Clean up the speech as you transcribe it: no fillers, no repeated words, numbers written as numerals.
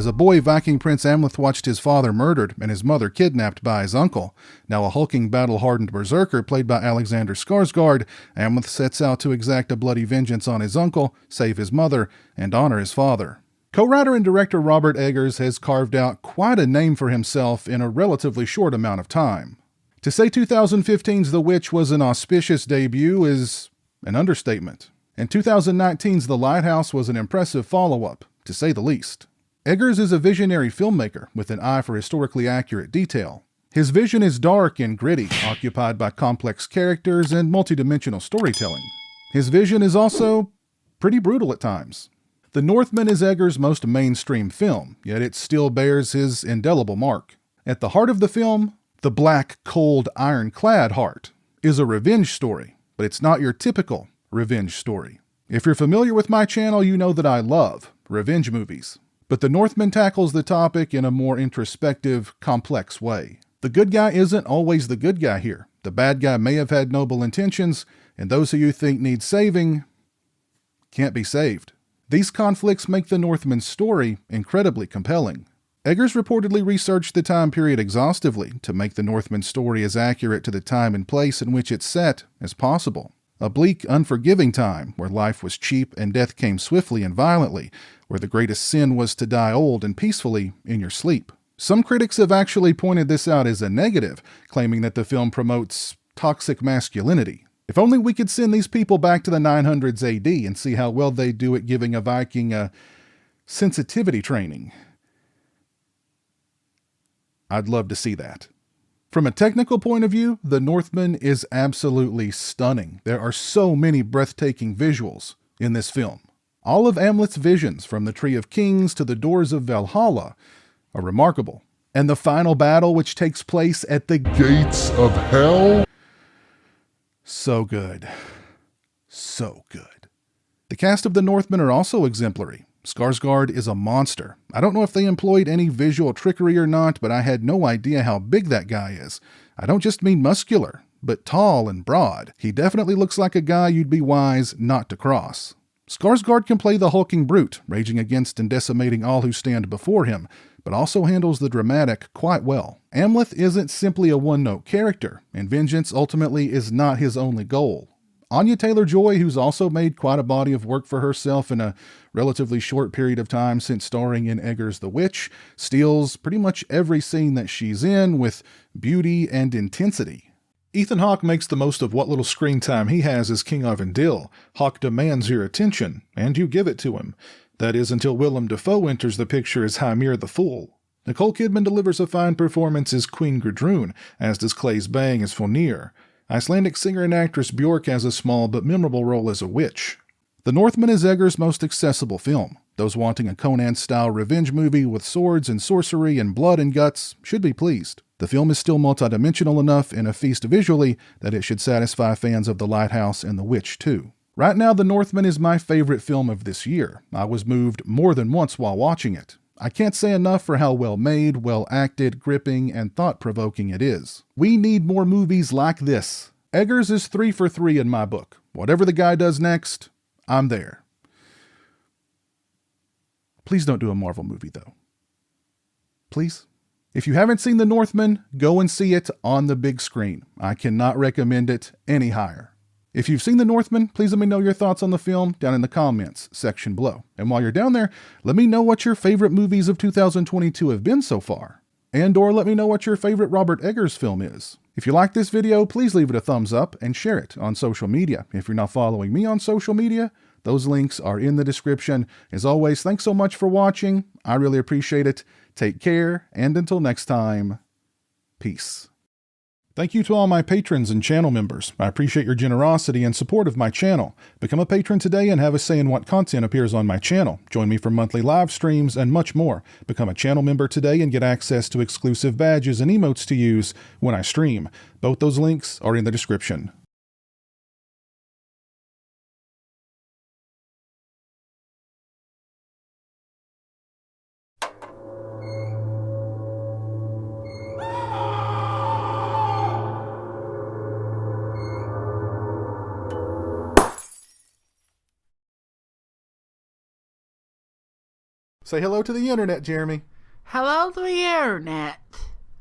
As a boy, Viking Prince Amleth watched his father murdered and his mother kidnapped by his uncle. Now a hulking, battle-hardened berserker played by Alexander Skarsgård, Amleth sets out to exact a bloody vengeance on his uncle, save his mother, and honor his father. Co-writer and director Robert Eggers has carved out quite a name for himself in a relatively short amount of time. To say 2015's The Witch was an auspicious debut is an understatement, and 2019's The Lighthouse was an impressive follow-up, to say the least. Eggers is a visionary filmmaker with an eye for historically accurate detail. His vision is dark and gritty, occupied by complex characters and multidimensional storytelling. His vision is also pretty brutal at times. The Northman is Eggers' most mainstream film, yet it still bears his indelible mark. At the heart of the film, the black, cold, ironclad heart, is a revenge story, but it's not your typical revenge story. If you're familiar with my channel, you know that I love revenge movies. But The Northman tackles the topic in a more introspective, complex way. The good guy isn't always the good guy here. The bad guy may have had noble intentions, and those who you think need saving can't be saved. These conflicts make the Northman's story incredibly compelling. Eggers reportedly researched the time period exhaustively to make the Northman's story as accurate to the time and place in which it's set as possible. A bleak, unforgiving time where life was cheap and death came swiftly and violently, where the greatest sin was to die old and peacefully in your sleep. Some critics have actually pointed this out as a negative, claiming that the film promotes toxic masculinity. If only we could send these people back to the 900s AD and see how well they do at giving a Viking a sensitivity training. I'd love to see that. From a technical point of view, The Northman is absolutely stunning. There are so many breathtaking visuals in this film. All of Amleth's visions, from the Tree of Kings to the doors of Valhalla, are remarkable. And the final battle, which takes place at the gates of hell, so good. So good. The cast of The Northman are also exemplary. Skarsgård is a monster. I don't know if they employed any visual trickery or not, but I had no idea how big that guy is. I don't just mean muscular, but tall and broad. He definitely looks like a guy you'd be wise not to cross. Skarsgård can play the hulking brute, raging against and decimating all who stand before him, but also handles the dramatic quite well. Amleth isn't simply a one-note character, and vengeance ultimately is not his only goal. Anya Taylor-Joy, who's also made quite a body of work for herself in a relatively short period of time since starring in Eggers' The Witch, steals pretty much every scene that she's in with beauty and intensity. Ethan Hawke makes the most of what little screen time he has as King Arvindil. Hawke demands your attention, and you give it to him. That is until Willem Dafoe enters the picture as Hymir the Fool. Nicole Kidman delivers a fine performance as Queen Gudrun, as does Claes Bang as Fonir. Icelandic singer and actress Björk has a small but memorable role as a witch. The Northman is Eggers' most accessible film. Those wanting a Conan-style revenge movie with swords and sorcery and blood and guts should be pleased. The film is still multidimensional enough and a feast visually that it should satisfy fans of The Lighthouse and The Witch too. Right now, The Northman is my favorite film of this year. I was moved more than once while watching it. I can't say enough for how well made, well acted, gripping, and thought-provoking it is. We need more movies like this. Eggers is 3 for 3 in my book. Whatever the guy does next, I'm there. Please don't do a Marvel movie, though. Please? If you haven't seen The Northman, go and see it on the big screen. I cannot recommend it any higher. If you've seen The Northman, please let me know your thoughts on the film down in the comments section below. And while you're down there, let me know what your favorite movies of 2022 have been so far. And/or let me know what your favorite Robert Eggers film is. If you like this video, please leave it a thumbs up and share it on social media. If you're not following me on social media, those links are in the description. As always, thanks so much for watching. I really appreciate it. Take care, and until next time, peace. Thank you to all my patrons and channel members. I appreciate your generosity and support of my channel. Become a patron today and have a say in what content appears on my channel. Join me for monthly live streams and much more. Become a channel member today and get access to exclusive badges and emotes to use when I stream. Both those links are in the description. Say hello to the internet, Jeremy. Hello to the internet.